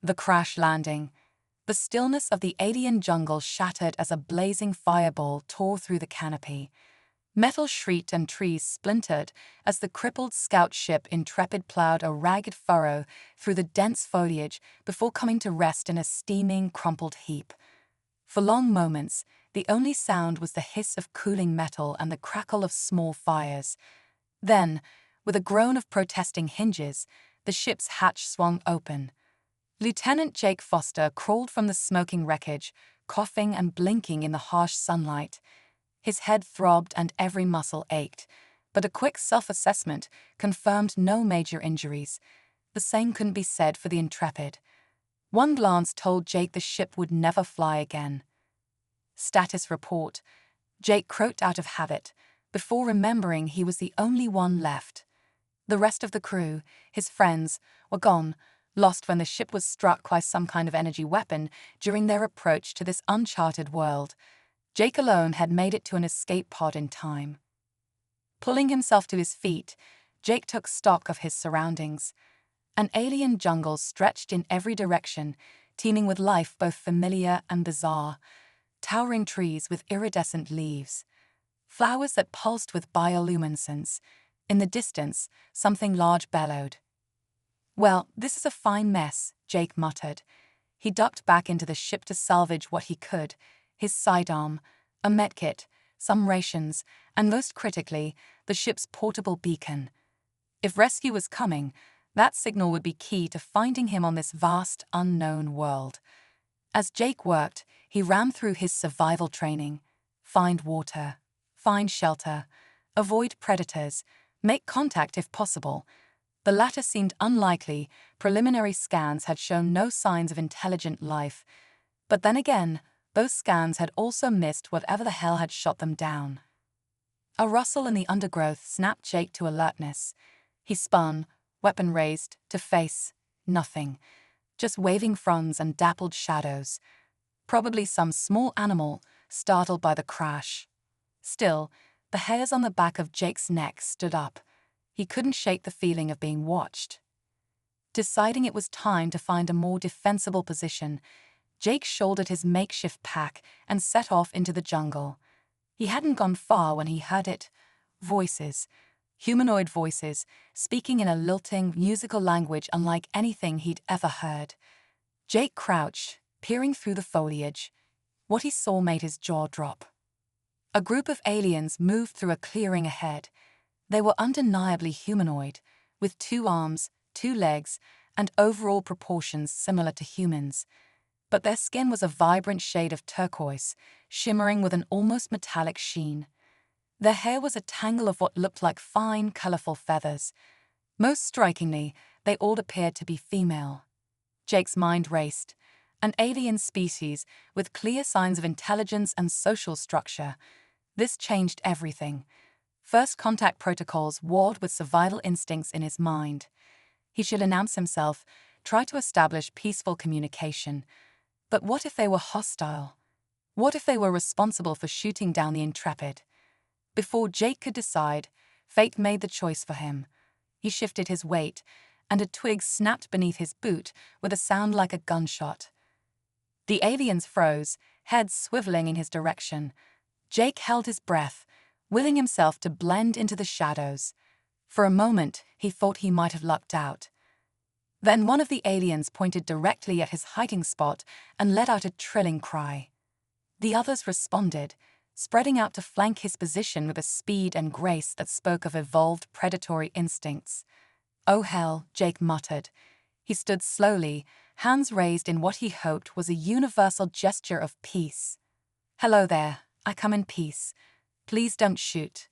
The crash landing. The stillness of the alien jungle shattered as a blazing fireball tore through the canopy. Metal shrieked and trees splintered as the crippled scout ship Intrepid plowed a ragged furrow through the dense foliage before coming to rest in a steaming, crumpled heap. For long moments, the only sound was the hiss of cooling metal and the crackle of small fires. Then, with a groan of protesting hinges, the ship's hatch swung open. Lieutenant Jake Foster crawled from the smoking wreckage, coughing and blinking in the harsh sunlight. His head throbbed and every muscle ached, but a quick self-assessment confirmed no major injuries. The same couldn't be said for the Intrepid. One glance told Jake the ship would never fly again. Status report. Jake croaked out of habit, before remembering he was the only one left. The rest of the crew, his friends, were gone, lost when the ship was struck by some kind of energy weapon during their approach to this uncharted world. Jake alone had made it to an escape pod in time. Pulling himself to his feet, Jake took stock of his surroundings. An alien jungle stretched in every direction, teeming with life both familiar and bizarre. Towering trees with iridescent leaves. Flowers that pulsed with bioluminescence. In the distance, something large bellowed. "Well, this is a fine mess," Jake muttered. He ducked back into the ship to salvage what he could. His sidearm, a medkit, some rations, and most critically, the ship's portable beacon. If rescue was coming, that signal would be key to finding him on this vast, unknown world. As Jake worked, he rammed through his survival training. Find water, find shelter, avoid predators, make contact if possible. The latter seemed unlikely. Preliminary scans had shown no signs of intelligent life. But then again, those scans had also missed whatever the hell had shot them down. A rustle in the undergrowth snapped Jake to alertness. He spun, weapon raised, to face nothing. Just waving fronds and dappled shadows. Probably some small animal, startled by the crash. Still, the hairs on the back of Jake's neck stood up. He couldn't shake the feeling of being watched. Deciding it was time to find a more defensible position, Jake shouldered his makeshift pack and set off into the jungle. He hadn't gone far when he heard it. Voices. Humanoid voices, speaking in a lilting, musical language unlike anything he'd ever heard. Jake crouched, peering through the foliage. What he saw made his jaw drop. A group of aliens moved through a clearing ahead. They were undeniably humanoid, with 2 arms, 2 legs, and overall proportions similar to humans. But their skin was a vibrant shade of turquoise, shimmering with an almost metallic sheen. Their hair was a tangle of what looked like fine, colorful feathers. Most strikingly, they all appeared to be female. Jake's mind raced. An alien species with clear signs of intelligence and social structure. This changed everything. First contact protocols warred with survival instincts in his mind. He should announce himself, try to establish peaceful communication. But what if they were hostile? What if they were responsible for shooting down the Intrepid? Before Jake could decide, fate made the choice for him. He shifted his weight, and a twig snapped beneath his boot with a sound like a gunshot. The aliens froze, heads swiveling in his direction. Jake held his breath, willing himself to blend into the shadows. For a moment, he thought he might have lucked out. Then one of the aliens pointed directly at his hiding spot and let out a trilling cry. The others responded, spreading out to flank his position with a speed and grace that spoke of evolved predatory instincts. "Oh hell," Jake muttered. He stood slowly, hands raised in what he hoped was a universal gesture of peace. "Hello there, I come in peace. Please don't shoot."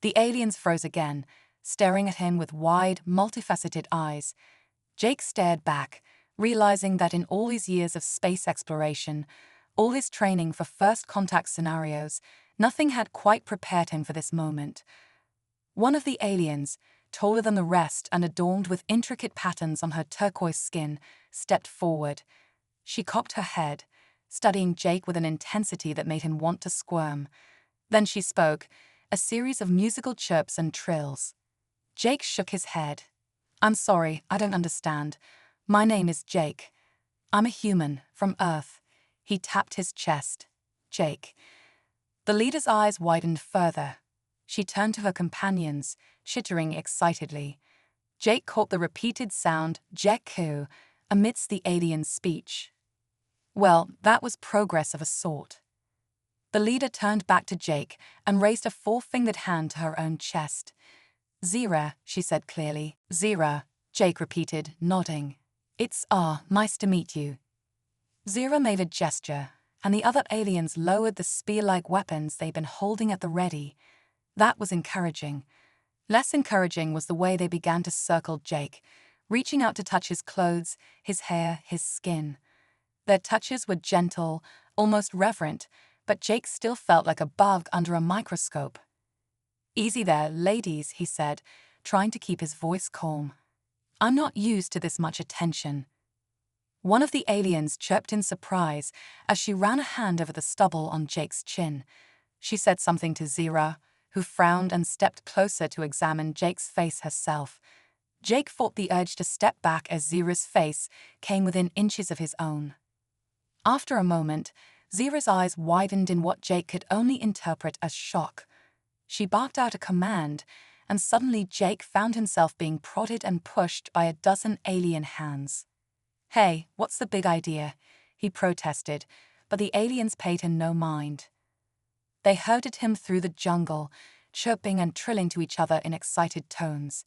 The aliens froze again, staring at him with wide, multifaceted eyes. Jake stared back, realizing that in all his years of space exploration, all his training for first contact scenarios, nothing had quite prepared him for this moment. One of the aliens, taller than the rest and adorned with intricate patterns on her turquoise skin, stepped forward. She cocked her head, studying Jake with an intensity that made him want to squirm. Then she spoke, a series of musical chirps and trills. Jake shook his head. "I'm sorry, I don't understand. My name is Jake. I'm a human, from Earth. He tapped his chest. Jake. The leader's eyes widened further. She turned to her companions, chittering excitedly. Jake caught the repeated sound, Jeku, amidst the alien's speech. Well, that was progress of a sort. The leader turned back to Jake and raised a four-fingered hand to her own chest. Zira, she said clearly. Zira, Jake repeated, nodding. It's nice to meet you. Zira made a gesture, and the other aliens lowered the spear-like weapons they'd been holding at the ready. That was encouraging. Less encouraging was the way they began to circle Jake, reaching out to touch his clothes, his hair, his skin. Their touches were gentle, almost reverent, but Jake still felt like a bug under a microscope. Easy there, ladies, he said, trying to keep his voice calm. I'm not used to this much attention. One of the aliens chirped in surprise as she ran a hand over the stubble on Jake's chin. She said something to Zira, who frowned and stepped closer to examine Jake's face herself. Jake fought the urge to step back as Zira's face came within inches of his own. After a moment, Zira's eyes widened in what Jake could only interpret as shock. She barked out a command, and suddenly Jake found himself being prodded and pushed by a dozen alien hands. Hey, what's the big idea? He protested, but the aliens paid him no mind. They herded him through the jungle, chirping and trilling to each other in excited tones.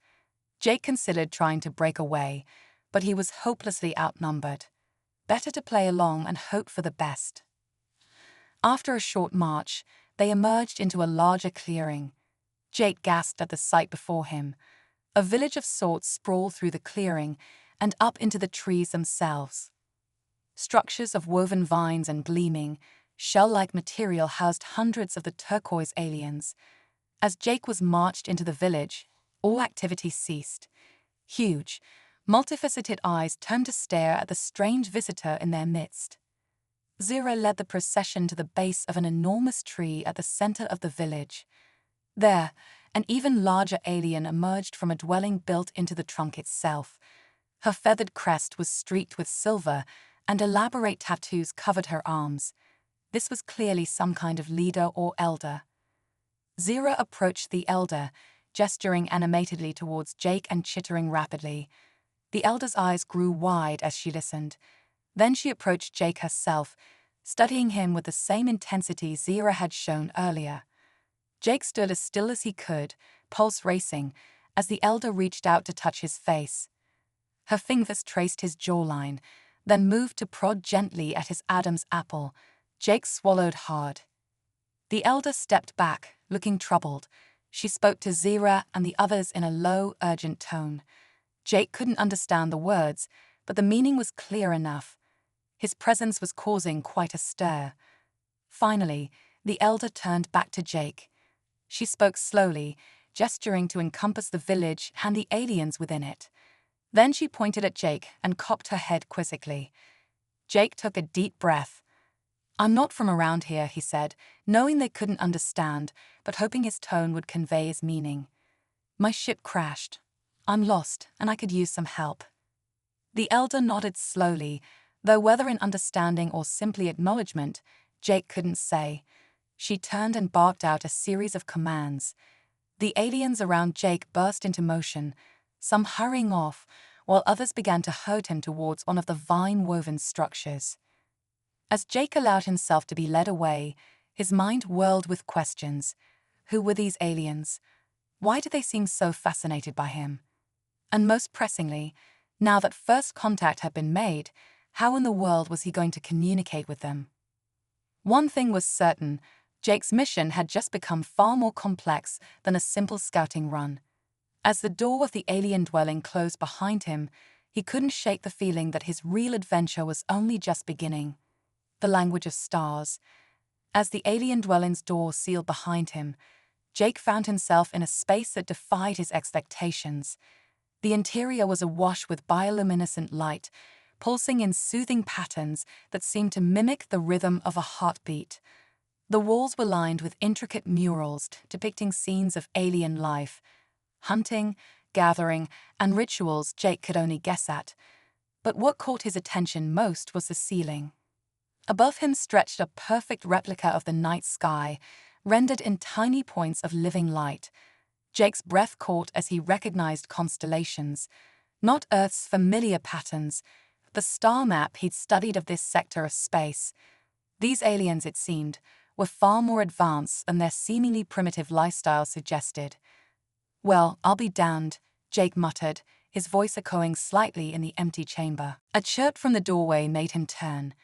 Jake considered trying to break away, but he was hopelessly outnumbered. Better to play along and hope for the best. After a short march, they emerged into a larger clearing. Jake gasped at the sight before him. A village of sorts sprawled through the clearing and up into the trees themselves. Structures of woven vines and gleaming, shell-like material housed hundreds of the turquoise aliens. As Jake was marched into the village, all activity ceased. Huge, multifaceted eyes turned to stare at the strange visitor in their midst. Zira led the procession to the base of an enormous tree at the center of the village. There, an even larger alien emerged from a dwelling built into the trunk itself. Her feathered crest was streaked with silver, and elaborate tattoos covered her arms. This was clearly some kind of leader or elder. Zira approached the elder, gesturing animatedly towards Jake and chittering rapidly. The elder's eyes grew wide as she listened. Then she approached Jake herself, studying him with the same intensity Zira had shown earlier. Jake stood as still as he could, pulse racing, as the elder reached out to touch his face. Her fingers traced his jawline, then moved to prod gently at his Adam's apple. Jake swallowed hard. The elder stepped back, looking troubled. She spoke to Zira and the others in a low, urgent tone. Jake couldn't understand the words, but the meaning was clear enough. His presence was causing quite a stir. Finally, the elder turned back to Jake. She spoke slowly, gesturing to encompass the village and the aliens within it. Then she pointed at Jake and cocked her head quizzically. Jake took a deep breath. I'm not from around here, he said, knowing they couldn't understand, but hoping his tone would convey his meaning. My ship crashed. I'm lost, and I could use some help. The elder nodded slowly, though whether in understanding or simply acknowledgement, Jake couldn't say. She turned and barked out a series of commands. The aliens around Jake burst into motion, some hurrying off, while others began to herd him towards one of the vine-woven structures. As Jake allowed himself to be led away, his mind whirled with questions. Who were these aliens? Why did they seem so fascinated by him? And most pressingly, now that first contact had been made, how in the world was he going to communicate with them? One thing was certain, Jake's mission had just become far more complex than a simple scouting run. As the door of the alien dwelling closed behind him, he couldn't shake the feeling that his real adventure was only just beginning. The language of stars. As the alien dwelling's door sealed behind him, Jake found himself in a space that defied his expectations. The interior was awash with bioluminescent light, pulsing in soothing patterns that seemed to mimic the rhythm of a heartbeat. The walls were lined with intricate murals depicting scenes of alien life, hunting, gathering, and rituals Jake could only guess at. But what caught his attention most was the ceiling. Above him stretched a perfect replica of the night sky, rendered in tiny points of living light. Jake's breath caught as he recognized constellations, not Earth's familiar patterns, the star map he'd studied of this sector of space. These aliens, it seemed, were far more advanced than their seemingly primitive lifestyle suggested. "Well, I'll be damned," Jake muttered, his voice echoing slightly in the empty chamber. A chirp from the doorway made him turn.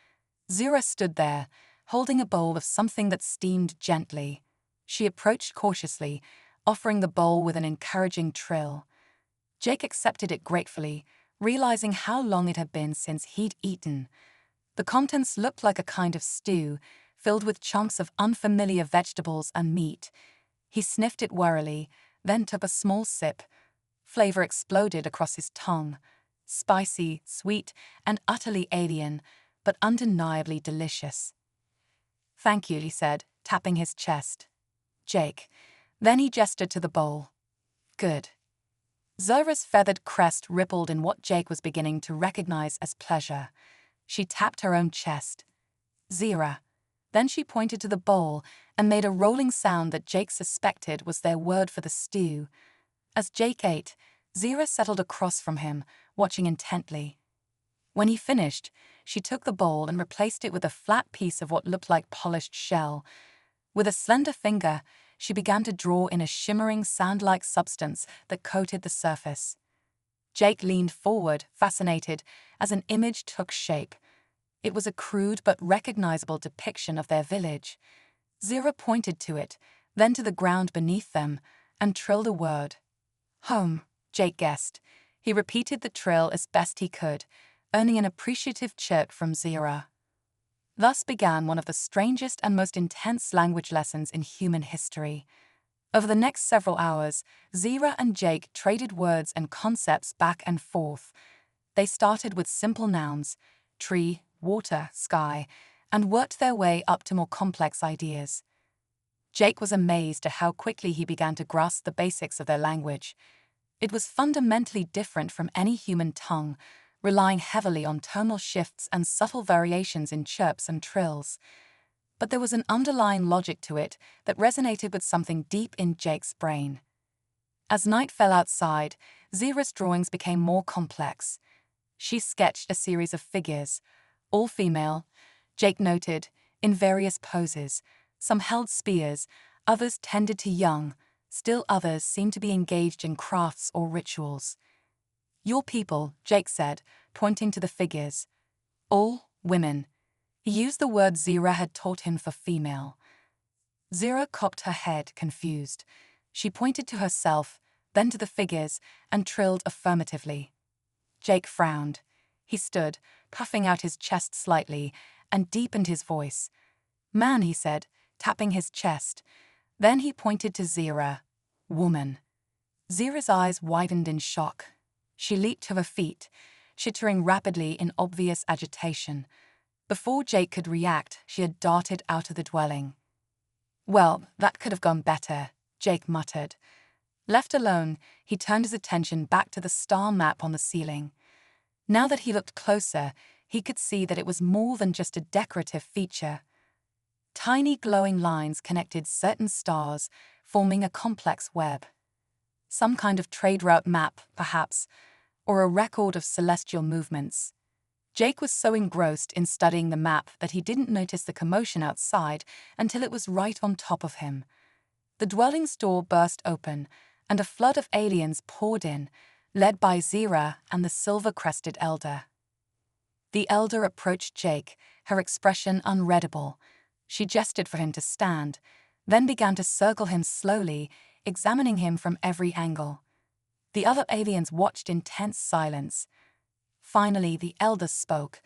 Zira stood there, holding a bowl of something that steamed gently. She approached cautiously, offering the bowl with an encouraging trill. Jake accepted it gratefully, realizing how long it had been since he'd eaten. The contents looked like a kind of stew, filled with chunks of unfamiliar vegetables and meat. He sniffed it warily, then took a small sip. Flavor exploded across his tongue. Spicy, sweet, and utterly alien, but undeniably delicious. "Thank you," he said, tapping his chest. "Jake." Then he gestured to the bowl. "Good." Zira's feathered crest rippled in what Jake was beginning to recognize as pleasure. She tapped her own chest. "Zira." Then she pointed to the bowl and made a rolling sound that Jake suspected was their word for the stew. As Jake ate, Zira settled across from him, watching intently. When he finished, she took the bowl and replaced it with a flat piece of what looked like polished shell. With a slender finger, she began to draw in a shimmering sand-like substance that coated the surface. Jake leaned forward, fascinated, as an image took shape. It was a crude but recognizable depiction of their village. Zira pointed to it, then to the ground beneath them, and trilled a word. "Home," Jake guessed. He repeated the trill as best he could, earning an appreciative chirp from Zira. Thus began one of the strangest and most intense language lessons in human history. Over the next several hours, Zira and Jake traded words and concepts back and forth. They started with simple nouns, tree, water, sky, and worked their way up to more complex ideas. Jake was amazed at how quickly he began to grasp the basics of their language. It was fundamentally different from any human tongue, relying heavily on tonal shifts and subtle variations in chirps and trills. But there was an underlying logic to it that resonated with something deep in Jake's brain. As night fell outside, Zira's drawings became more complex. She sketched a series of figures, all female, Jake noted, in various poses. Some held spears, others tended to young, still others seemed to be engaged in crafts or rituals. "Your people," Jake said, pointing to the figures. "All women." He used the word Zira had taught him for female. Zira cocked her head, confused. She pointed to herself, then to the figures, and trilled affirmatively. Jake frowned. He stood, puffing out his chest slightly, and deepened his voice. "Man," he said, tapping his chest. Then he pointed to Zira. "Woman." Zira's eyes widened in shock. She leaped to her feet, chittering rapidly in obvious agitation. Before Jake could react, she had darted out of the dwelling. "Well, that could have gone better," Jake muttered. Left alone, he turned his attention back to the star map on the ceiling. Now that he looked closer, he could see that it was more than just a decorative feature. Tiny glowing lines connected certain stars, forming a complex web. Some kind of trade route map, perhaps, or a record of celestial movements. Jake was so engrossed in studying the map that he didn't notice the commotion outside until it was right on top of him. The dwelling's door burst open, and a flood of aliens poured in, led by Zira and the silver-crested elder. The elder approached Jake, her expression unreadable. She gestured for him to stand, then began to circle him slowly, examining him from every angle. The other aliens watched in tense silence. Finally, the elder spoke.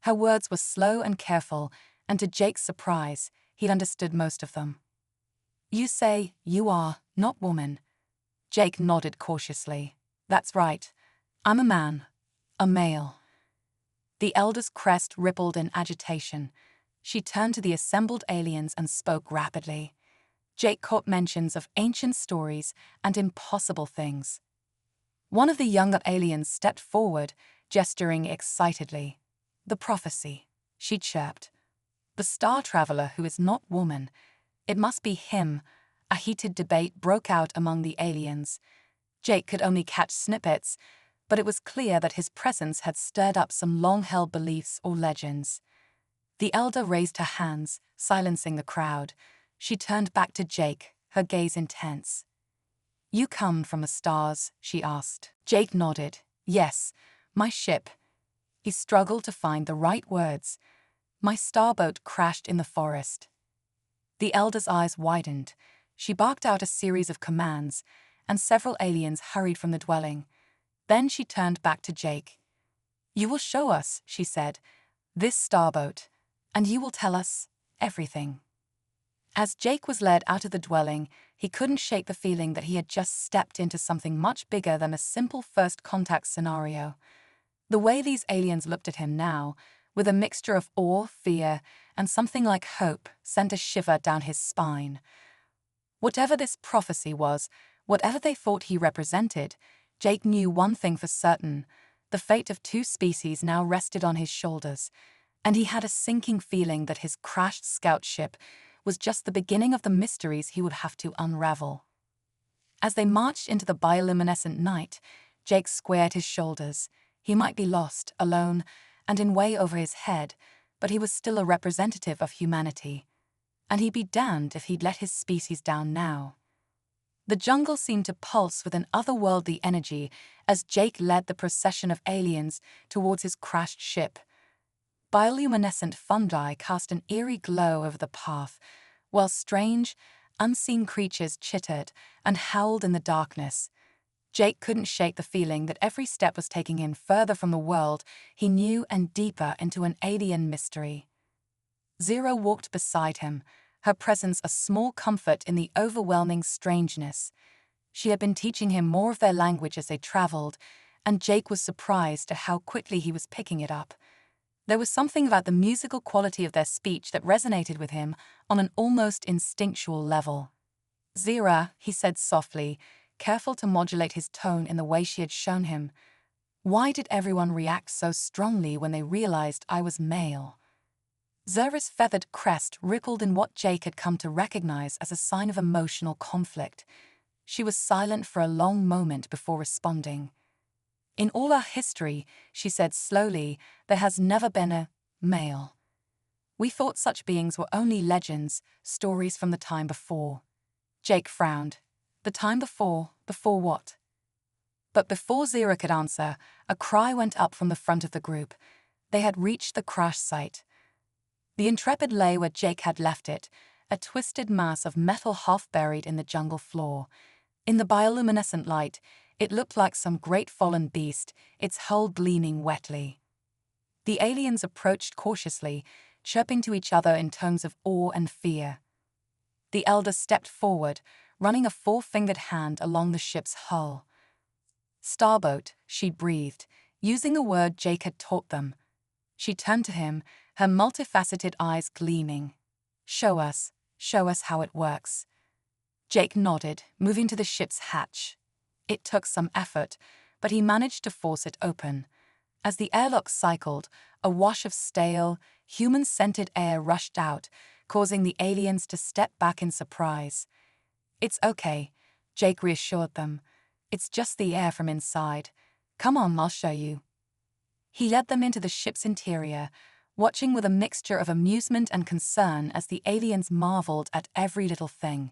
Her words were slow and careful, and to Jake's surprise, he'd understood most of them. "You say you are not woman." Jake nodded cautiously. "That's right. I'm a man. A male." The elder's crest rippled in agitation. She turned to the assembled aliens and spoke rapidly. Jake caught mentions of ancient stories and impossible things. One of the younger aliens stepped forward, gesturing excitedly. "The prophecy," she chirped. "The star traveler who is not woman. It must be him." A heated debate broke out among the aliens. Jake could only catch snippets, but it was clear that his presence had stirred up some long-held beliefs or legends. The elder raised her hands, silencing the crowd. She turned back to Jake, her gaze intense. "You come from the stars?" she asked. Jake nodded. "Yes, my ship." He struggled to find the right words. "My starboat crashed in the forest." The elder's eyes widened. She barked out a series of commands, and several aliens hurried from the dwelling. Then she turned back to Jake. "You will show us," she said, "this starboat, and you will tell us everything." As Jake was led out of the dwelling, he couldn't shake the feeling that he had just stepped into something much bigger than a simple first contact scenario. The way these aliens looked at him now, with a mixture of awe, fear, and something like hope, sent a shiver down his spine. Whatever this prophecy was, whatever they thought he represented, Jake knew one thing for certain: the fate of two species now rested on his shoulders, and he had a sinking feeling that his crashed scout ship was just the beginning of the mysteries he would have to unravel. As they marched into the bioluminescent night, Jake squared his shoulders. He might be lost, alone, and in way over his head, but he was still a representative of humanity. And he'd be damned if he'd let his species down now. The jungle seemed to pulse with an otherworldly energy as Jake led the procession of aliens towards his crashed ship. Bioluminescent fungi cast an eerie glow over the path, while strange, unseen creatures chittered and howled in the darkness. Jake couldn't shake the feeling that every step was taking him further from the world he knew and deeper into an alien mystery. Zero walked beside him, her presence a small comfort in the overwhelming strangeness. She had been teaching him more of their language as they traveled, and Jake was surprised at how quickly he was picking it up. There was something about the musical quality of their speech that resonated with him on an almost instinctual level. "Zira," he said softly, careful to modulate his tone in the way she had shown him. "Why did everyone react so strongly when they realized I was male?" Zira's feathered crest rippled in what Jake had come to recognize as a sign of emotional conflict. She was silent for a long moment before responding. "In all our history," she said slowly, "there has never been a male. We thought such beings were only legends, stories from the time before." Jake frowned. "The time before what?" But before Zira could answer, a cry went up from the front of the group. They had reached the crash site. The Intrepid lay where Jake had left it, a twisted mass of metal half buried in the jungle floor. In the bioluminescent light, it looked like some great fallen beast, its hull gleaming wetly. The aliens approached cautiously, chirping to each other in tones of awe and fear. The elder stepped forward, running a four-fingered hand along the ship's hull. "Starboat," she breathed, using a word Jake had taught them. She turned to him, her multifaceted eyes gleaming. Show us how it works." Jake nodded, moving to the ship's hatch. It took some effort, but he managed to force it open. As the airlock cycled, a wash of stale, human-scented air rushed out, causing the aliens to step back in surprise. "It's okay," Jake reassured them. "It's just the air from inside. Come on, I'll show you." He led them into the ship's interior, watching with a mixture of amusement and concern as the aliens marveled at every little thing.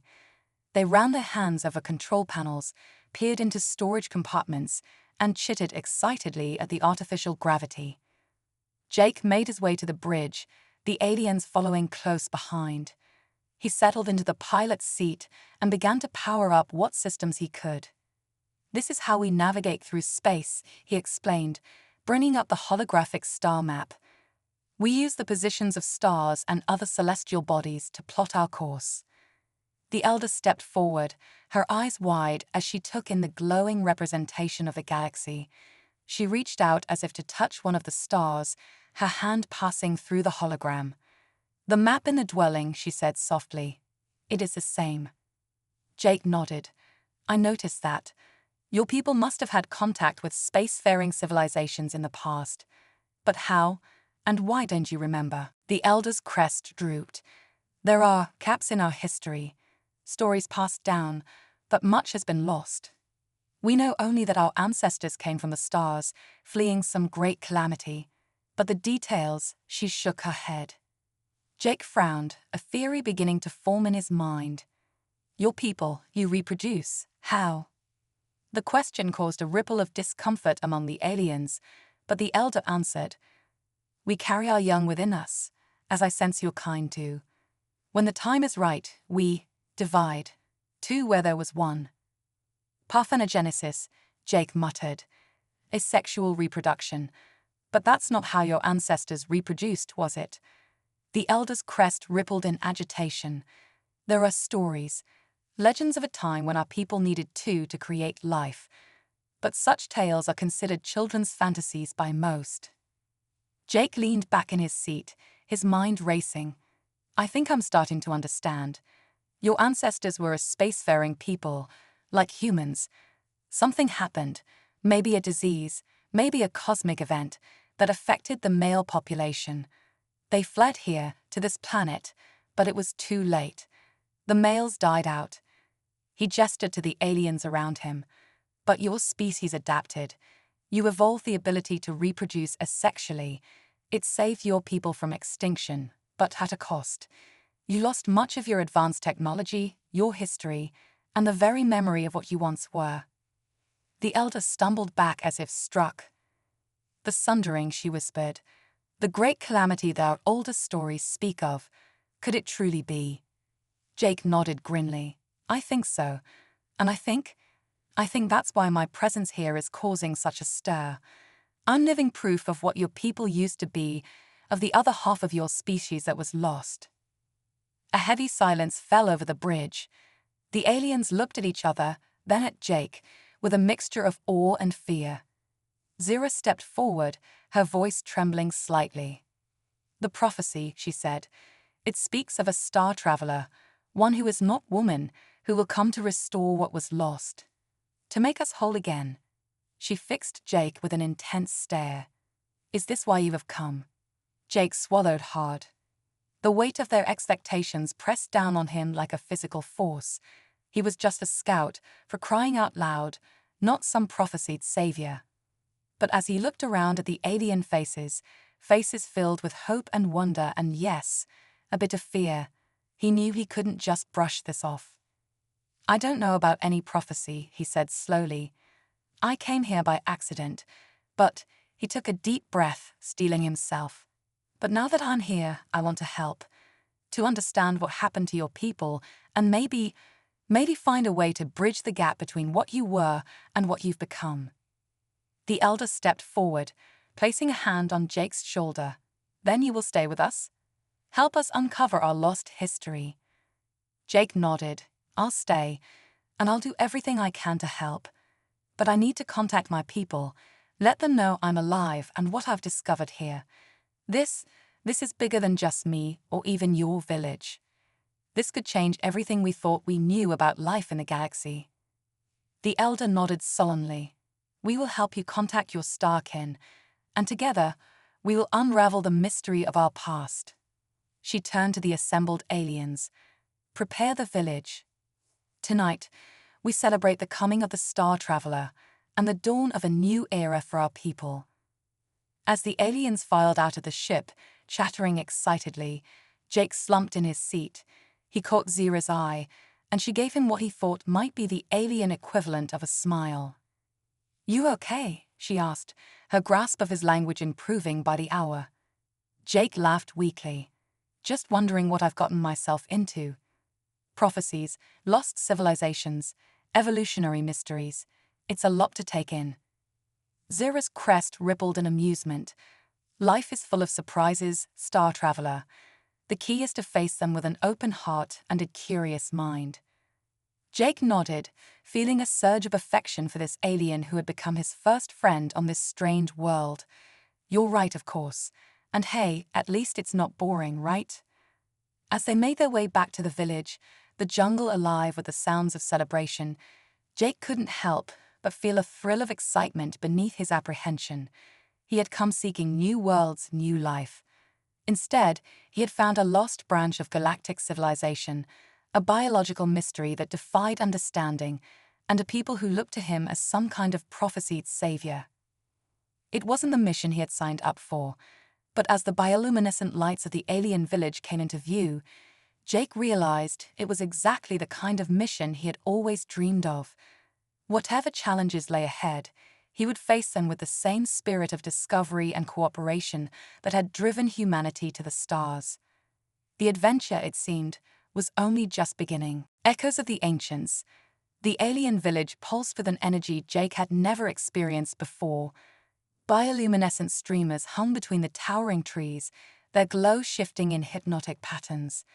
They ran their hands over control panels, peered into storage compartments, and chittered excitedly at the artificial gravity. Jake made his way to the bridge, the aliens following close behind. He settled into the pilot's seat and began to power up what systems he could. "This is how we navigate through space," he explained, bringing up the holographic star map. "We use the positions of stars and other celestial bodies to plot our course." The elder stepped forward, her eyes wide as she took in the glowing representation of the galaxy. She reached out as if to touch one of the stars, her hand passing through the hologram. "The map in the dwelling," she said softly. "It is the same." Jake nodded. "I noticed that. Your people must have had contact with spacefaring civilizations in the past. But how and why don't you remember? The elder's crest drooped. There are gaps in our history, stories passed down, but much has been lost. We know only that our ancestors came from the stars, fleeing some great calamity. But the details, she shook her head. Jake frowned, a theory beginning to form in his mind. Your people, you reproduce. How? The question caused a ripple of discomfort among the aliens, but the elder answered, We carry our young within us, as I sense your kind do. When the time is right, we divide. Two where there was one. Parthenogenesis, Jake muttered. Asexual reproduction. But that's not how your ancestors reproduced, was it? The elder's crest rippled in agitation. There are stories, legends of a time when our people needed two to create life. But such tales are considered children's fantasies by most. Jake leaned back in his seat, his mind racing. I think I'm starting to understand. Your ancestors were a spacefaring people, like humans. Something happened, maybe a disease, maybe a cosmic event, that affected the male population. They fled here, to this planet, but it was too late. The males died out. He gestured to the aliens around him. But your species adapted. You evolved the ability to reproduce asexually. It saved your people from extinction, but at a cost. You lost much of your advanced technology, your history, and the very memory of what you once were. The elder stumbled back as if struck. The sundering, she whispered. The great calamity that our oldest stories speak of. Could it truly be? Jake nodded grimly. I think so. And I think that's why my presence here is causing such a stir. I'm living proof of what your people used to be, of the other half of your species that was lost. A heavy silence fell over the bridge. The aliens looked at each other, then at Jake, with a mixture of awe and fear. Zira stepped forward, her voice trembling slightly. The prophecy, she said, it speaks of a star traveler, one who is not woman, who will come to restore what was lost. To make us whole again. She fixed Jake with an intense stare. Is this why you have come? Jake swallowed hard. The weight of their expectations pressed down on him like a physical force. He was just a scout, for crying out loud, not some prophesied savior. But as he looked around at the alien faces, faces filled with hope and wonder and yes, a bit of fear, he knew he couldn't just brush this off. I don't know about any prophecy, he said slowly. I came here by accident, but he took a deep breath, steeling himself. But now that I'm here, I want to help, to understand what happened to your people and maybe find a way to bridge the gap between what you were and what you've become. The elder stepped forward, placing a hand on Jake's shoulder. Then you will stay with us? Help us uncover our lost history. Jake nodded. I'll stay, and I'll do everything I can to help. But I need to contact my people, let them know I'm alive and what I've discovered here. This is bigger than just me or even your village. This could change everything we thought we knew about life in the galaxy. The elder nodded solemnly. We will help you contact your star kin, and together we will unravel the mystery of our past. She turned to the assembled aliens. Prepare the village. Tonight, we celebrate the coming of the Star Traveler and the dawn of a new era for our people. As the aliens filed out of the ship, chattering excitedly, Jake slumped in his seat. He caught Zira's eye, and she gave him what he thought might be the alien equivalent of a smile. You okay? She asked, her grasp of his language improving by the hour. Jake laughed weakly. Just wondering what I've gotten myself into. Prophecies, lost civilizations, evolutionary mysteries. It's a lot to take in. Zira's crest rippled in amusement. Life is full of surprises, Star Traveler. The key is to face them with an open heart and a curious mind. Jake nodded, feeling a surge of affection for this alien who had become his first friend on this strange world. You're right, of course. And hey, at least it's not boring, right? As they made their way back to the village, the jungle alive with the sounds of celebration, Jake couldn't help but feel a thrill of excitement beneath his apprehension. He had come seeking new worlds, new life. Instead, he had found a lost branch of galactic civilization, a biological mystery that defied understanding, and a people who looked to him as some kind of prophesied savior. It wasn't the mission he had signed up for, but as the bioluminescent lights of the alien village came into view, Jake realized it was exactly the kind of mission he had always dreamed of. Whatever challenges lay ahead, he would face them with the same spirit of discovery and cooperation that had driven humanity to the stars. The adventure, it seemed, was only just beginning. Echoes of the ancients. The alien village pulsed with an energy Jake had never experienced before. Bioluminescent streamers hung between the towering trees, their glow shifting in hypnotic patterns.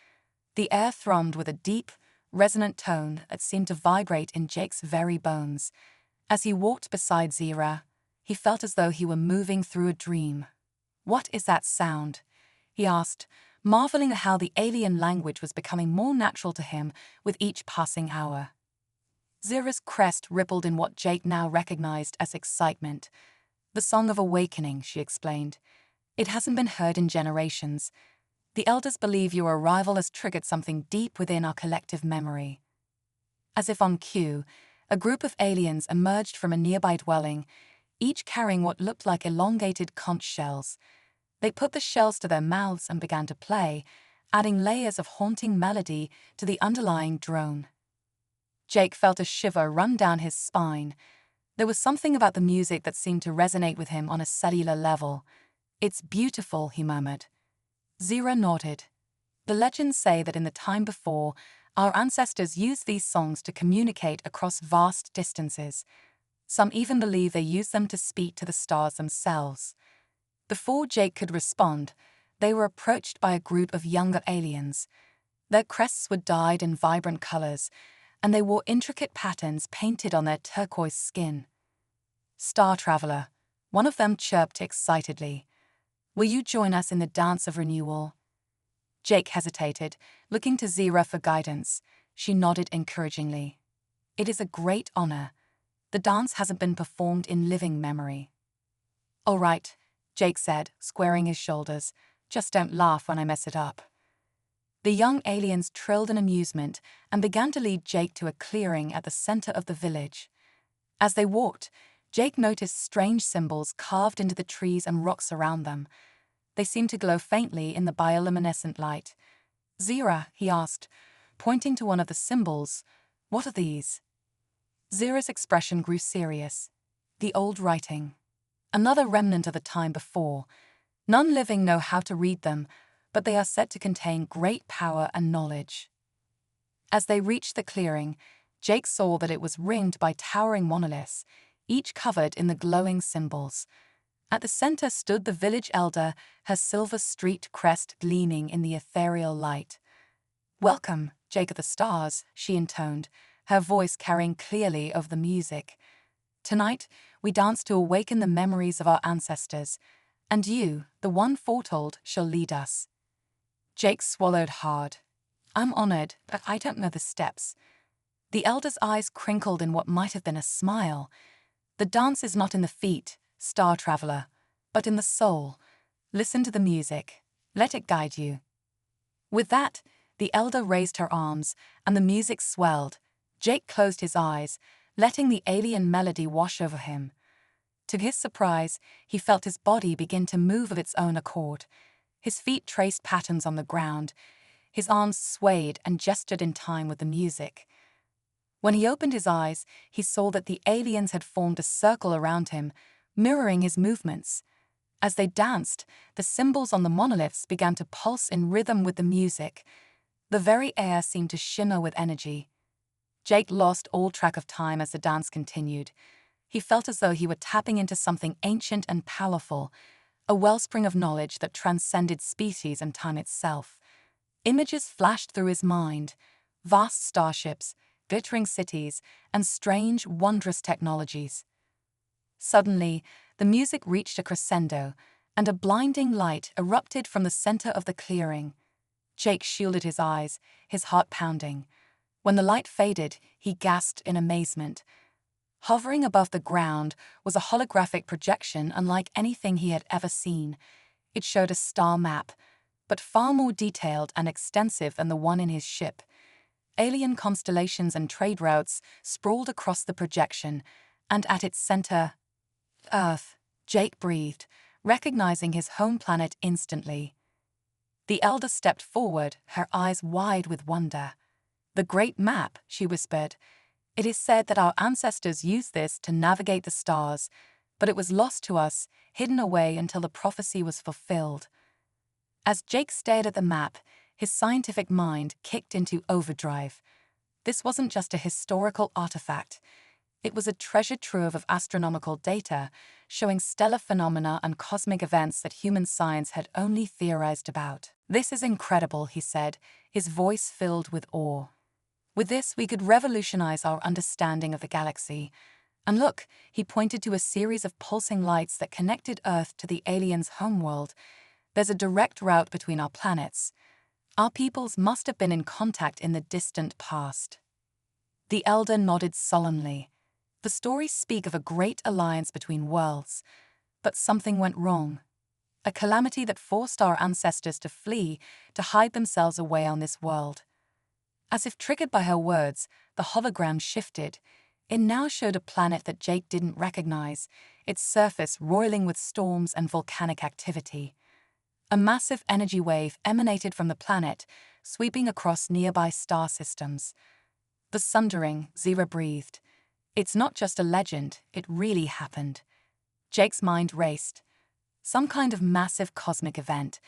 The air thrummed with a deep, resonant tone that seemed to vibrate in Jake's very bones. As he walked beside Zira, he felt as though he were moving through a dream. "What is that sound?" he asked, marveling at how the alien language was becoming more natural to him with each passing hour. Zira's crest rippled in what Jake now recognized as excitement. "The Song of Awakening," she explained. "It hasn't been heard in generations. The elders believe your arrival has triggered something deep within our collective memory." As if on cue, a group of aliens emerged from a nearby dwelling, each carrying what looked like elongated conch shells. They put the shells to their mouths and began to play, adding layers of haunting melody to the underlying drone. Jake felt a shiver run down his spine. There was something about the music that seemed to resonate with him on a cellular level. "It's beautiful," he murmured. Zira nodded. "The legends say that in the time before, our ancestors used these songs to communicate across vast distances. Some even believe they used them to speak to the stars themselves." Before Jake could respond, they were approached by a group of younger aliens. Their crests were dyed in vibrant colors, and they wore intricate patterns painted on their turquoise skin. "Star Traveler," one of them chirped excitedly. "Will you join us in the dance of renewal?" Jake hesitated, looking to Zira for guidance. She nodded encouragingly. "It is a great honor. The dance hasn't been performed in living memory." "All right," Jake said, squaring his shoulders. "Just don't laugh when I mess it up." The young aliens trilled in amusement and began to lead Jake to a clearing at the center of the village. As they walked, Jake noticed strange symbols carved into the trees and rocks around them. They seemed to glow faintly in the bioluminescent light. "Zira," he asked, pointing to one of the symbols, "what are these?" Zira's expression grew serious. "The old writing. Another remnant of the time before. None living know how to read them, but they are said to contain great power and knowledge." As they reached the clearing, Jake saw that it was ringed by towering monoliths, each covered in the glowing symbols. At the center stood the village elder, her silver-streaked crest gleaming in the ethereal light. "Welcome, Jake of the Stars," she intoned, her voice carrying clearly over the music. "Tonight, we dance to awaken the memories of our ancestors, and you, the one foretold, shall lead us." Jake swallowed hard. "I'm honored, but I don't know the steps." The elder's eyes crinkled in what might have been a smile. "The dance is not in the feet, Star Traveler, but in the soul. Listen to the music. Let it guide you." With that, the elder raised her arms, and the music swelled. Jake closed his eyes, letting the alien melody wash over him. To his surprise, he felt his body begin to move of its own accord. His feet traced patterns on the ground. His arms swayed and gestured in time with the music. When he opened his eyes, he saw that the aliens had formed a circle around him, mirroring his movements. As they danced, the symbols on the monoliths began to pulse in rhythm with the music. The very air seemed to shimmer with energy. Jake lost all track of time as the dance continued. He felt as though he were tapping into something ancient and powerful, a wellspring of knowledge that transcended species and time itself. Images flashed through his mind: vast starships, glittering cities, and strange, wondrous technologies. Suddenly, the music reached a crescendo, and a blinding light erupted from the center of the clearing. Jake shielded his eyes, his heart pounding. When the light faded, he gasped in amazement. Hovering above the ground was a holographic projection unlike anything he had ever seen. It showed a star map, but far more detailed and extensive than the one in his ship. Alien constellations and trade routes sprawled across the projection, and at its center, Earth. Jake breathed, recognizing his home planet instantly. The elder stepped forward, her eyes wide with wonder. "The Great Map," she whispered. "It is said that our ancestors used this to navigate the stars, but it was lost to us, hidden away until the prophecy was fulfilled." As Jake stared at the map, his scientific mind kicked into overdrive. This wasn't just a historical artifact. It was a treasure trove of astronomical data, showing stellar phenomena and cosmic events that human science had only theorized about. "This is incredible," he said, his voice filled with awe. "With this, we could revolutionize our understanding of the galaxy." And look, he pointed to a series of pulsing lights that connected Earth to the aliens' homeworld. "There's a direct route between our planets. Our peoples must have been in contact in the distant past." The elder nodded solemnly. "The stories speak of a great alliance between worlds, but something went wrong. A calamity that forced our ancestors to flee, to hide themselves away on this world." As if triggered by her words, the hologram shifted. It now showed a planet that Jake didn't recognize, its surface roiling with storms and volcanic activity. A massive energy wave emanated from the planet, sweeping across nearby star systems. "The Sundering," Zira breathed. "It's not just a legend, it really happened." Jake's mind raced. Some kind of massive cosmic event.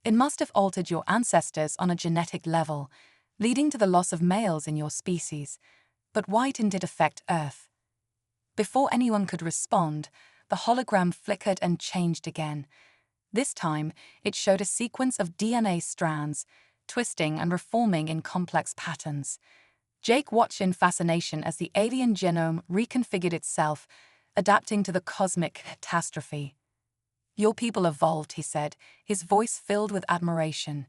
It must have altered your ancestors on a genetic level, leading to the loss of males in your species. But why didn't it affect Earth? Before anyone could respond, the hologram flickered and changed again. This time, it showed a sequence of DNA strands, twisting and reforming in complex patterns. Jake watched in fascination as the alien genome reconfigured itself, adapting to the cosmic catastrophe. "Your people evolved," he said, his voice filled with admiration.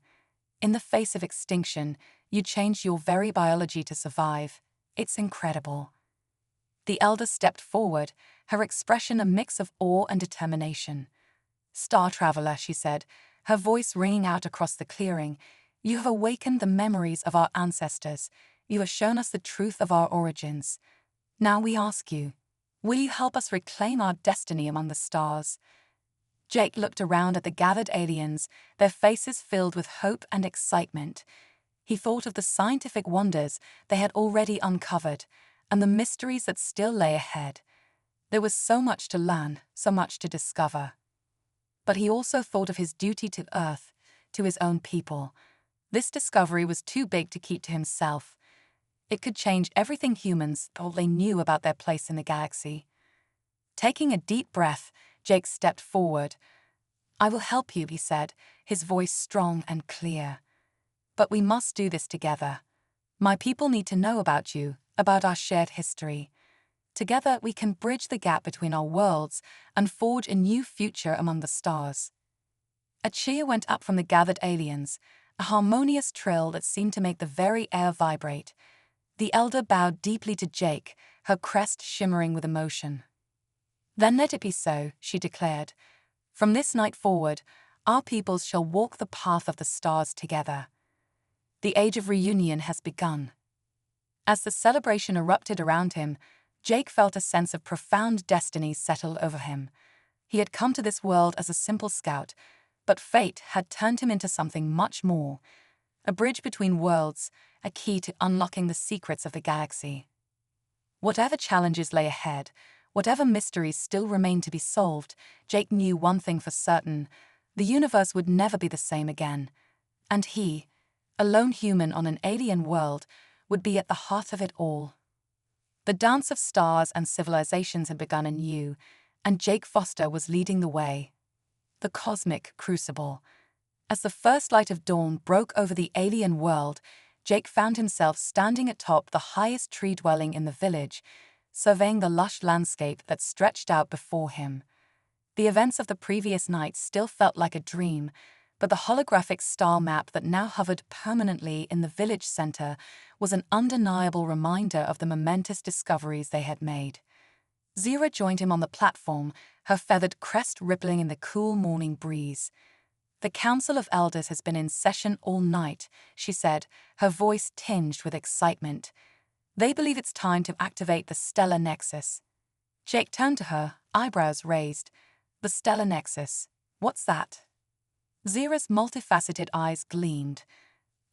"In the face of extinction, you changed your very biology to survive. It's incredible." The elder stepped forward, her expression a mix of awe and determination. "Star Traveler," she said, her voice ringing out across the clearing, "you have awakened the memories of our ancestors. You have shown us the truth of our origins. Now we ask you, will you help us reclaim our destiny among the stars?" Jake looked around at the gathered aliens, their faces filled with hope and excitement. He thought of the scientific wonders they had already uncovered, and the mysteries that still lay ahead. There was so much to learn, so much to discover. But he also thought of his duty to Earth, to his own people. This discovery was too big to keep to himself. It could change everything humans thought they knew about their place in the galaxy. Taking a deep breath, Jake stepped forward. "I will help you," he said, his voice strong and clear. "But we must do this together. My people need to know about you, about our shared history. Together, we can bridge the gap between our worlds and forge a new future among the stars." A cheer went up from the gathered aliens, a harmonious trill that seemed to make the very air vibrate. The elder bowed deeply to Jake, her crest shimmering with emotion. "Then let it be so," she declared. "From this night forward, our peoples shall walk the path of the stars together. The age of reunion has begun." As the celebration erupted around him, Jake felt a sense of profound destiny settle over him. He had come to this world as a simple scout, but fate had turned him into something much more. A bridge between worlds, a key to unlocking the secrets of the galaxy. Whatever challenges lay ahead, whatever mysteries still remained to be solved, Jake knew one thing for certain: the universe would never be the same again. And he, a lone human on an alien world, would be at the heart of it all. The dance of stars and civilizations had begun anew, and Jake Foster was leading the way. The cosmic crucible. As the first light of dawn broke over the alien world, Jake found himself standing atop the highest tree dwelling in the village, surveying the lush landscape that stretched out before him. The events of the previous night still felt like a dream, but the holographic star map that now hovered permanently in the village center was an undeniable reminder of the momentous discoveries they had made. Zira joined him on the platform, her feathered crest rippling in the cool morning breeze. "The Council of Elders has been in session all night," she said, her voice tinged with excitement. "They believe it's time to activate the stellar nexus." Jake turned to her, eyebrows raised. "The stellar nexus? What's that?" Zira's multifaceted eyes gleamed.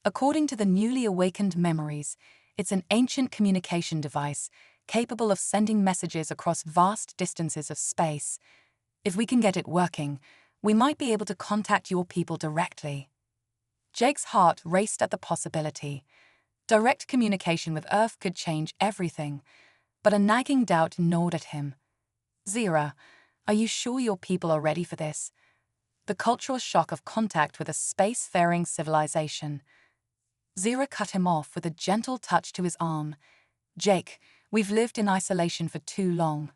"According to the newly awakened memories, it's an ancient communication device capable of sending messages across vast distances of space. If we can get it working, we might be able to contact your people directly." Jake's heart raced at the possibility. Direct communication with Earth could change everything, but a nagging doubt gnawed at him. "Zira, are you sure your people are ready for this? The cultural shock of contact with a space-faring civilization." Zira cut him off with a gentle touch to his arm. "Jake, we've lived in isolation for too long.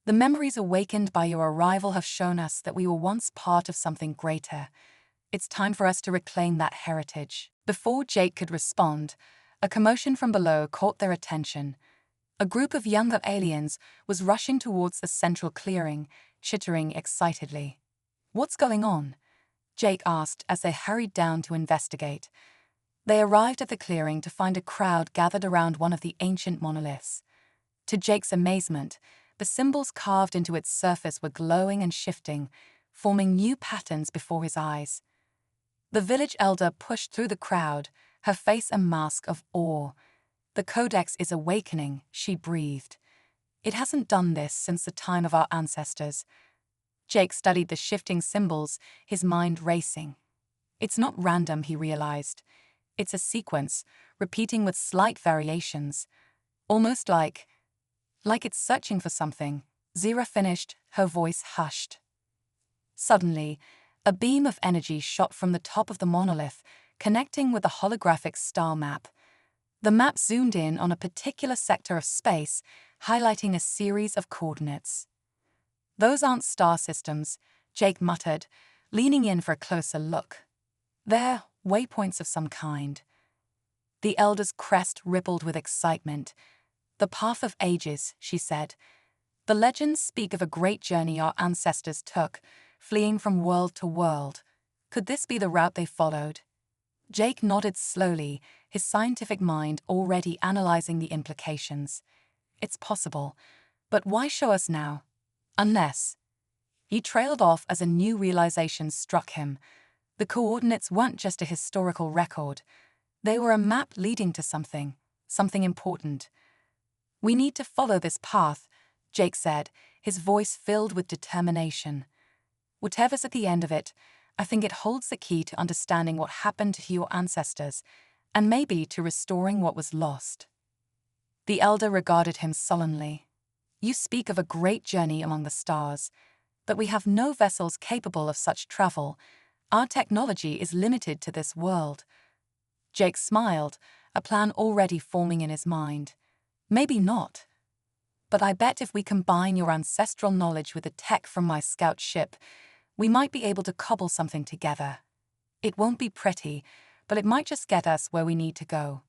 The memories awakened by your arrival have shown us that we were once part of something greater. It's time for us to reclaim that heritage." Before Jake could respond, a commotion from below caught their attention. A group of younger aliens was rushing towards the central clearing, chittering excitedly. "What's going on?" Jake asked as they hurried down to investigate. They arrived at the clearing to find a crowd gathered around one of the ancient monoliths. To Jake's amazement, the symbols carved into its surface were glowing and shifting, forming new patterns before his eyes. The village elder pushed through the crowd, her face a mask of awe. "The Codex is awakening," she breathed. "It hasn't done this since the time of our ancestors." Jake studied the shifting symbols, his mind racing. It's not random, he realized. It's a sequence, repeating with slight variations. Almost like it's searching for something. Zira finished, her voice hushed. Suddenly, a beam of energy shot from the top of the monolith, connecting with the holographic star map. The map zoomed in on a particular sector of space, highlighting a series of coordinates. "Those aren't star systems," Jake muttered, leaning in for a closer look. "They're waypoints of some kind." The elder's crest rippled with excitement. "The path of ages," she said. "The legends speak of a great journey our ancestors took, fleeing from world to world. Could this be the route they followed?" Jake nodded slowly, his scientific mind already analyzing the implications. "It's possible, but why show us now? Unless..." He trailed off as a new realization struck him. The coordinates weren't just a historical record. They were a map leading to something important. "We need to follow this path," Jake said, his voice filled with determination. "Whatever's at the end of it, I think it holds the key to understanding what happened to your ancestors, and maybe to restoring what was lost." The elder regarded him sullenly. "You speak of a great journey among the stars, but we have no vessels capable of such travel. Our technology is limited to this world." Jake smiled, a plan already forming in his mind. "Maybe not. But I bet if we combine your ancestral knowledge with the tech from my scout ship, we might be able to cobble something together. It won't be pretty, but it might just get us where we need to go."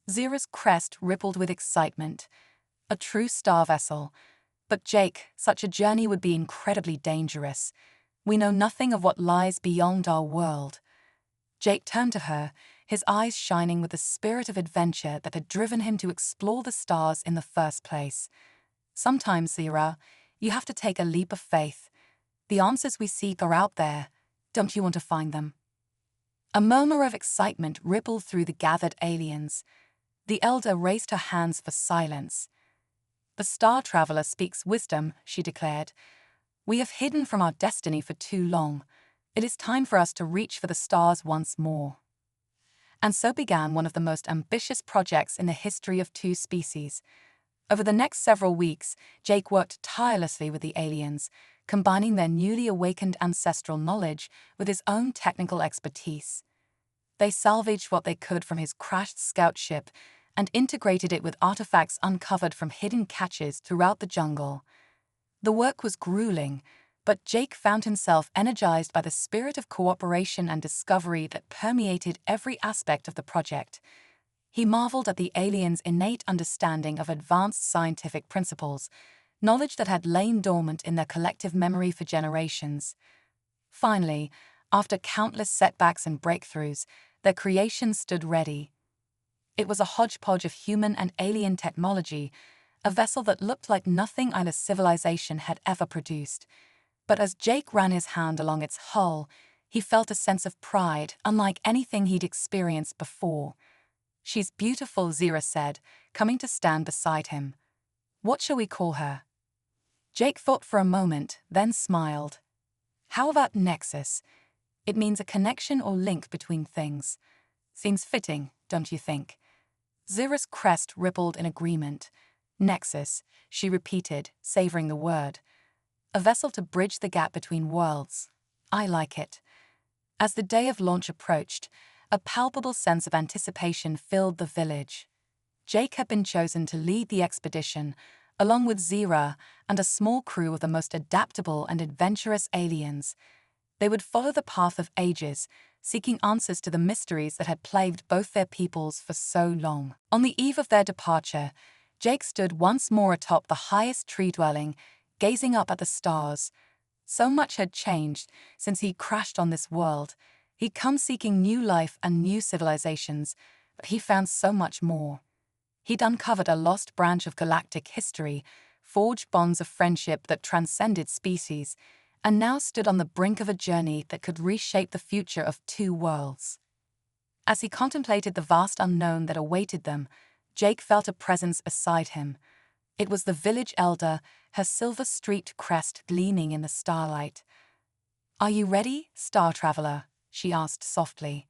Zira's crest rippled with excitement. A true star vessel. But Jake, such a journey would be incredibly dangerous. We know nothing of what lies beyond our world. Jake turned to her, his eyes shining with the spirit of adventure that had driven him to explore the stars in the first place. "Sometimes, Zira, you have to take a leap of faith. The answers we seek are out there. Don't you want to find them?" A murmur of excitement rippled through the gathered aliens. The elder raised her hands for silence. "The star traveler speaks wisdom," she declared. "We have hidden from our destiny for too long. It is time for us to reach for the stars once more." And so began one of the most ambitious projects in the history of two species. Over the next several weeks, Jake worked tirelessly with the aliens, combining their newly awakened ancestral knowledge with his own technical expertise. They salvaged what they could from his crashed scout ship and integrated it with artifacts uncovered from hidden caches throughout the jungle. The work was grueling, but Jake found himself energized by the spirit of cooperation and discovery that permeated every aspect of the project. He marveled at the aliens' innate understanding of advanced scientific principles, knowledge that had lain dormant in their collective memory for generations. Finally, after countless setbacks and breakthroughs, their creation stood ready. It was a hodgepodge of human and alien technology, a vessel that looked like nothing either civilization had ever produced. But as Jake ran his hand along its hull, he felt a sense of pride unlike anything he'd experienced before. "She's beautiful," Zira said, coming to stand beside him. "What shall we call her?" Jake thought for a moment, then smiled. "How about Nexus? It means a connection or link between things. Seems fitting, don't you think?" Zira's crest rippled in agreement. "Nexus," she repeated, savoring the word. "A vessel to bridge the gap between worlds. I like it." As the day of launch approached, a palpable sense of anticipation filled the village. Jake had been chosen to lead the expedition, along with Zira and a small crew of the most adaptable and adventurous aliens. They would follow the path of ages, seeking answers to the mysteries that had plagued both their peoples for so long. On the eve of their departure, Jake stood once more atop the highest tree dwelling, gazing up at the stars. So much had changed since he crashed on this world. He'd come seeking new life and new civilizations, but he found so much more. He'd uncovered a lost branch of galactic history, forged bonds of friendship that transcended species, and now stood on the brink of a journey that could reshape the future of two worlds. As he contemplated the vast unknown that awaited them, Jake felt a presence beside him. It was the village elder, her silver-streaked crest gleaming in the starlight. "Are you ready, star traveler?" she asked softly.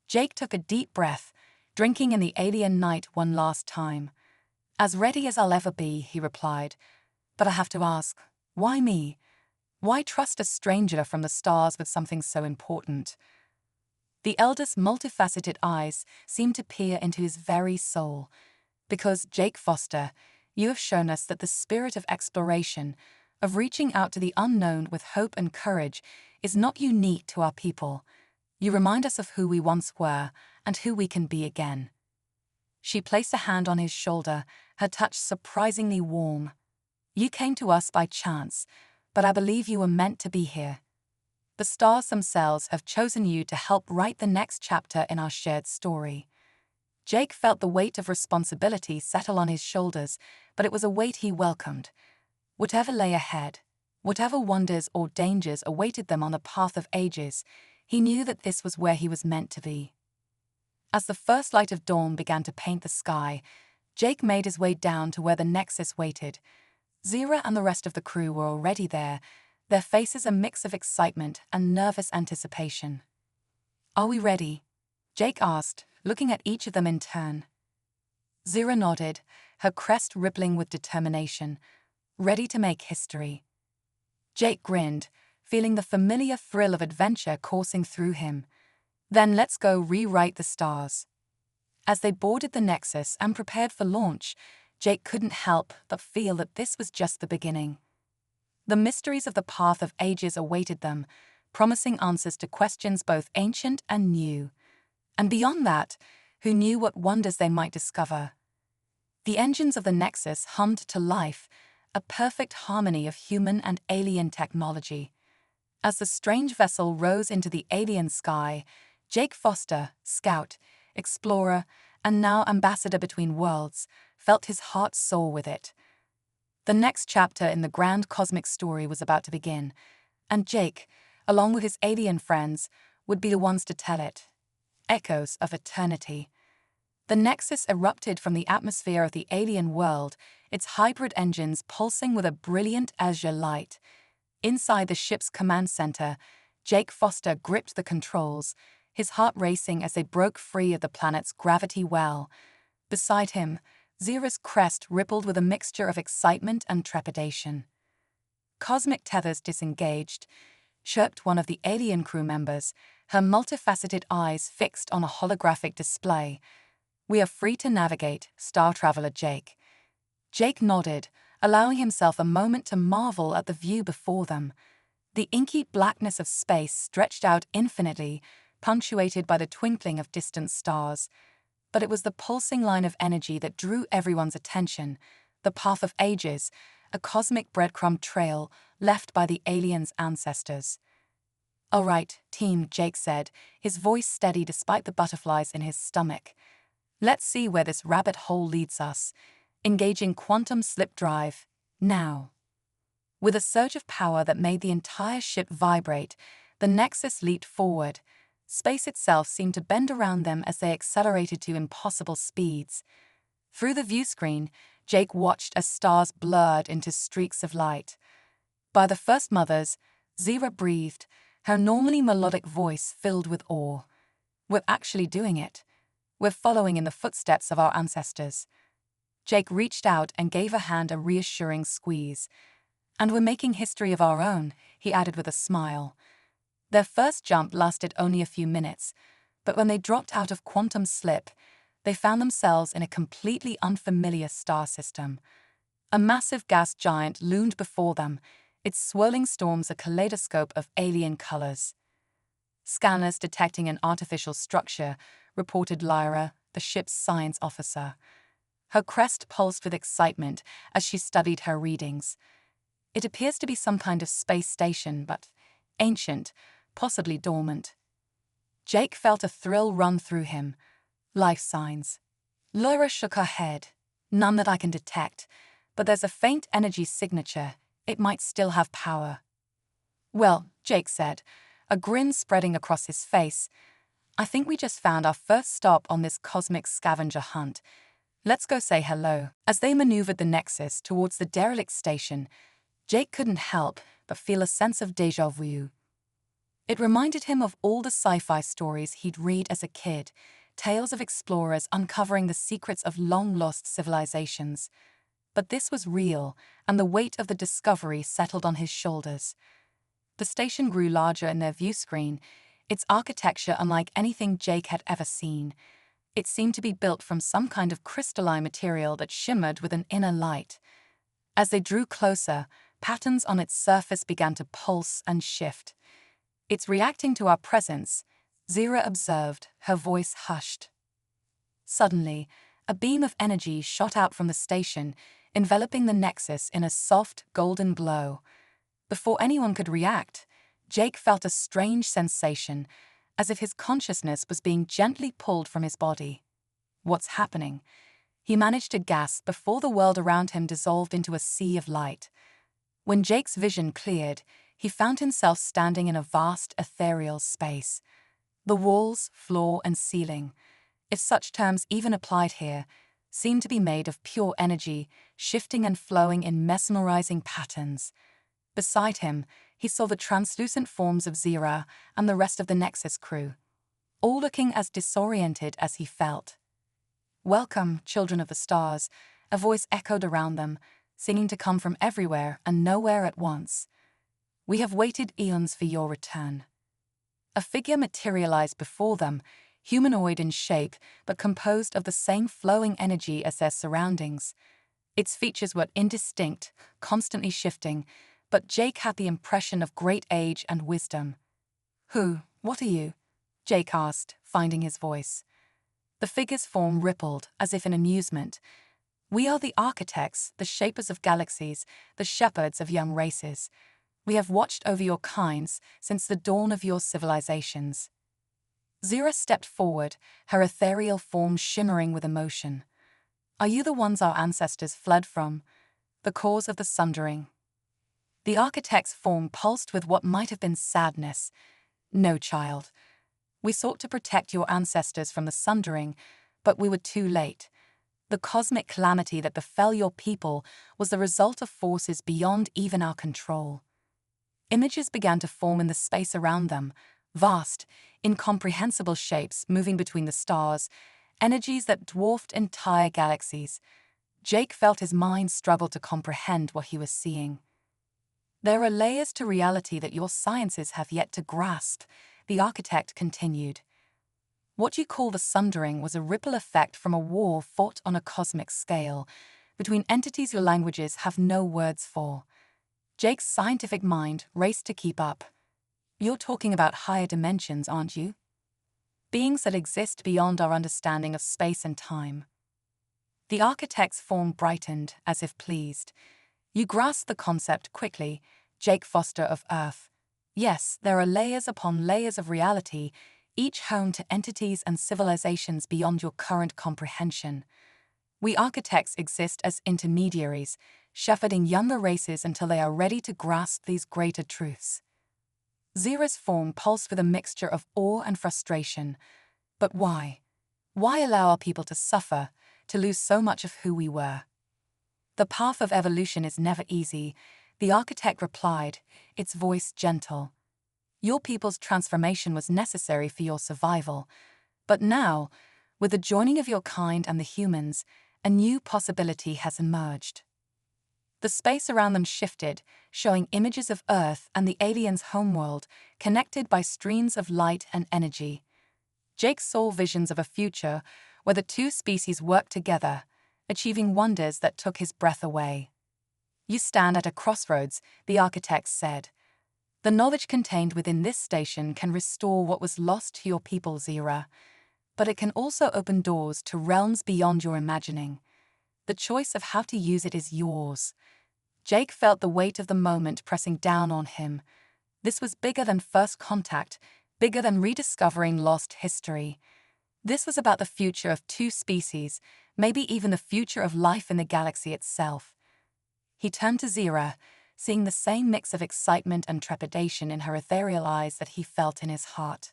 Jake took a deep breath, drinking in the alien night one last time. "As ready as I'll ever be," he replied. "But I have to ask, why me? Why trust a stranger from the stars with something so important?" The elder's multifaceted eyes seemed to peer into his very soul. "Because, Jake Foster, you have shown us that the spirit of exploration, of reaching out to the unknown with hope and courage, is not unique to our people. You remind us of who we once were and who we can be again." She placed a hand on his shoulder, her touch surprisingly warm. "You came to us by chance, but I believe you were meant to be here. The stars themselves have chosen you to help write the next chapter in our shared story." Jake felt the weight of responsibility settle on his shoulders, but it was a weight he welcomed. Whatever lay ahead, whatever wonders or dangers awaited them on the path of ages, he knew that this was where he was meant to be. As the first light of dawn began to paint the sky, Jake made his way down to where the Nexus waited. Zira and the rest of the crew were already there, their faces a mix of excitement and nervous anticipation. "Are we ready?" Jake asked, looking at each of them in turn. Zira nodded, her crest rippling with determination, ready to make history. Jake grinned, feeling the familiar thrill of adventure coursing through him. "Then let's go rewrite the stars." As they boarded the Nexus and prepared for launch, Jake couldn't help but feel that this was just the beginning. The mysteries of the path of ages awaited them, promising answers to questions both ancient and new. And beyond that, who knew what wonders they might discover? The engines of the Nexus hummed to life, a perfect harmony of human and alien technology. As the strange vessel rose into the alien sky, Jake Foster, scout, explorer, and now ambassador between worlds, felt his heart soar with it. The next chapter in the grand cosmic story was about to begin, and Jake, along with his alien friends, would be the ones to tell it. Echoes of eternity. The Nexus erupted from the atmosphere of the alien world, its hybrid engines pulsing with a brilliant azure light. Inside the ship's command center, Jake Foster gripped the controls, his heart racing as they broke free of the planet's gravity well. Beside him, Zira's crest rippled with a mixture of excitement and trepidation. Cosmic Tethers disengaged, chirped one of the alien crew members, her multifaceted eyes fixed on a holographic display. "We are free to navigate, Star Traveler Jake." Jake nodded, allowing himself a moment to marvel at the view before them. The inky blackness of space stretched out infinitely, punctuated by the twinkling of distant stars. But it was the pulsing line of energy that drew everyone's attention, the path of ages, a cosmic breadcrumb trail left by the aliens' ancestors. "All right, team," Jake said, his voice steady despite the butterflies in his stomach. "Let's see where this rabbit hole leads us. Engaging quantum slip drive, now." With a surge of power that made the entire ship vibrate, the Nexus leaped forward. Space itself seemed to bend around them as they accelerated to impossible speeds. Through the viewscreen, Jake watched as stars blurred into streaks of light. By the first mothers, Zira breathed, her normally melodic voice filled with awe. "We're actually doing it. We're following in the footsteps of our ancestors." Jake reached out and gave her hand a reassuring squeeze. "And we're making history of our own," he added with a smile. Their first jump lasted only a few minutes, but when they dropped out of quantum slip, they found themselves in a completely unfamiliar star system. A massive gas giant loomed before them, its swirling storms a kaleidoscope of alien colors. "Scanners detecting an artificial structure," reported Lyra, the ship's science officer. Her crest pulsed with excitement as she studied her readings. "It appears to be some kind of space station, but ancient, possibly dormant." Jake felt a thrill run through him. "Life signs." Lyra shook her head. "None that I can detect, but there's a faint energy signature. It might still have power." "Well," Jake said, a grin spreading across his face, "I think we just found our first stop on this cosmic scavenger hunt. Let's go say hello." As they maneuvered the Nexus towards the derelict station, Jake couldn't help but feel a sense of déjà vu. It reminded him of all the sci-fi stories he'd read as a kid, tales of explorers uncovering the secrets of long-lost civilizations. But this was real, and the weight of the discovery settled on his shoulders. The station grew larger in their viewscreen, its architecture unlike anything Jake had ever seen. It seemed to be built from some kind of crystalline material that shimmered with an inner light. As they drew closer, patterns on its surface began to pulse and shift. "It's reacting to our presence," Zira observed, her voice hushed. Suddenly, a beam of energy shot out from the station, enveloping the Nexus in a soft, golden glow. Before anyone could react, Jake felt a strange sensation, as if his consciousness was being gently pulled from his body. "What's happening?" He managed to gasp before the world around him dissolved into a sea of light. When Jake's vision cleared, he found himself standing in a vast, ethereal space. The walls, floor, and ceiling, if such terms even applied here, seemed to be made of pure energy, shifting and flowing in mesmerizing patterns. Beside him, he saw the translucent forms of Zira and the rest of the Nexus crew, all looking as disoriented as he felt. "Welcome, children of the stars," a voice echoed around them, seeming to come from everywhere and nowhere at once. "We have waited eons for your return." A figure materialized before them, humanoid in shape, but composed of the same flowing energy as their surroundings. Its features were indistinct, constantly shifting, but Jake had the impression of great age and wisdom. What are you?" Jake asked, finding his voice. The figure's form rippled, as if in amusement. "We are the architects, the shapers of galaxies, the shepherds of young races. We have watched over your kinds since the dawn of your civilizations." Zira stepped forward, her ethereal form shimmering with emotion. "Are you the ones our ancestors fled from? The cause of the sundering?" The architect's form pulsed with what might have been sadness. "No, child. We sought to protect your ancestors from the sundering, but we were too late. The cosmic calamity that befell your people was the result of forces beyond even our control." Images began to form in the space around them, vast, incomprehensible shapes moving between the stars, energies that dwarfed entire galaxies. Jake felt his mind struggle to comprehend what he was seeing. "There are layers to reality that your sciences have yet to grasp," the architect continued. "What you call the sundering was a ripple effect from a war fought on a cosmic scale, between entities your languages have no words for." Jake's scientific mind raced to keep up. "You're talking about higher dimensions, aren't you? Beings that exist beyond our understanding of space and time." The architect's form brightened, as if pleased. You grasp the concept quickly, Jake Foster of Earth. Yes, there are layers upon layers of reality, each home to entities and civilizations beyond your current comprehension. We architects exist as intermediaries, shepherding younger races until they are ready to grasp these greater truths. Zira's form pulsed with a mixture of awe and frustration. But why? Why allow our people to suffer, to lose so much of who we were? The path of evolution is never easy, the architect replied, its voice gentle. Your people's transformation was necessary for your survival. But now, with the joining of your kind and the humans, a new possibility has emerged. The space around them shifted, showing images of Earth and the aliens' homeworld, connected by streams of light and energy. Jake saw visions of a future where the two species worked together, achieving wonders that took his breath away. You stand at a crossroads, the architect said. The knowledge contained within this station can restore what was lost to your people's era, but it can also open doors to realms beyond your imagining. The choice of how to use it is yours. Jake felt the weight of the moment pressing down on him. This was bigger than first contact, bigger than rediscovering lost history. This was about the future of two species, maybe even the future of life in the galaxy itself. He turned to Zira, seeing the same mix of excitement and trepidation in her ethereal eyes that he felt in his heart.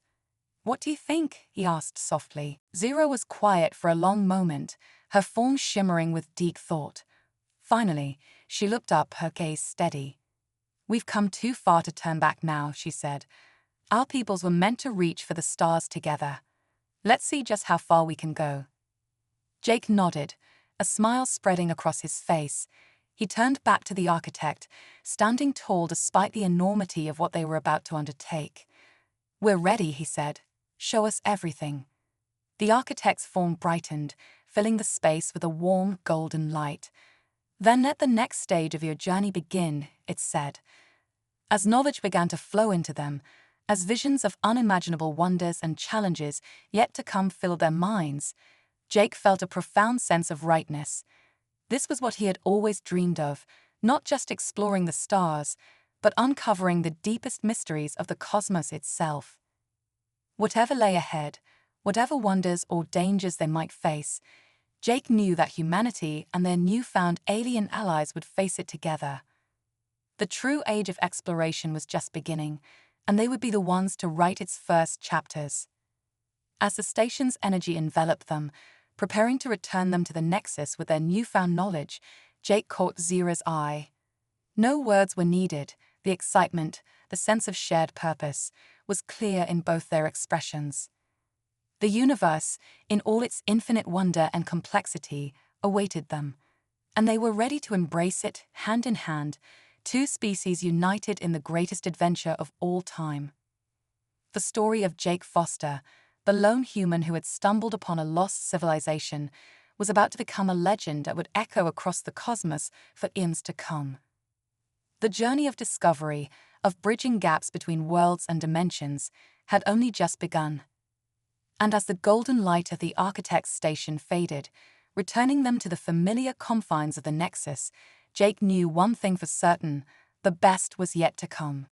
"What do you think?" he asked softly. Zira was quiet for a long moment, her form shimmering with deep thought. Finally, she looked up, her gaze steady. "We've come too far to turn back now," she said. "Our peoples were meant to reach for the stars together. Let's see just how far we can go." Jake nodded, a smile spreading across his face. He turned back to the architect, standing tall despite the enormity of what they were about to undertake. "We're ready," he said. "Show us everything." The architect's form brightened, filling the space with a warm, golden light. "Then let the next stage of your journey begin," it said. As knowledge began to flow into them, as visions of unimaginable wonders and challenges yet to come filled their minds, Jake felt a profound sense of rightness. This was what he had always dreamed of, not just exploring the stars, but uncovering the deepest mysteries of the cosmos itself. Whatever lay ahead, whatever wonders or dangers they might face, Jake knew that humanity and their newfound alien allies would face it together. The true age of exploration was just beginning, and they would be the ones to write its first chapters. As the station's energy enveloped them, preparing to return them to the Nexus with their newfound knowledge, Jake caught Zira's eye. No words were needed. The excitement, the sense of shared purpose, was clear in both their expressions. The universe, in all its infinite wonder and complexity, awaited them, and they were ready to embrace it hand in hand, two species united in the greatest adventure of all time. The story of Jake Foster, the lone human who had stumbled upon a lost civilization, was about to become a legend that would echo across the cosmos for eons to come. The journey of discovery, of bridging gaps between worlds and dimensions, had only just begun. And as the golden light of the architect's station faded, returning them to the familiar confines of the Nexus, Jake knew one thing for certain: the best was yet to come.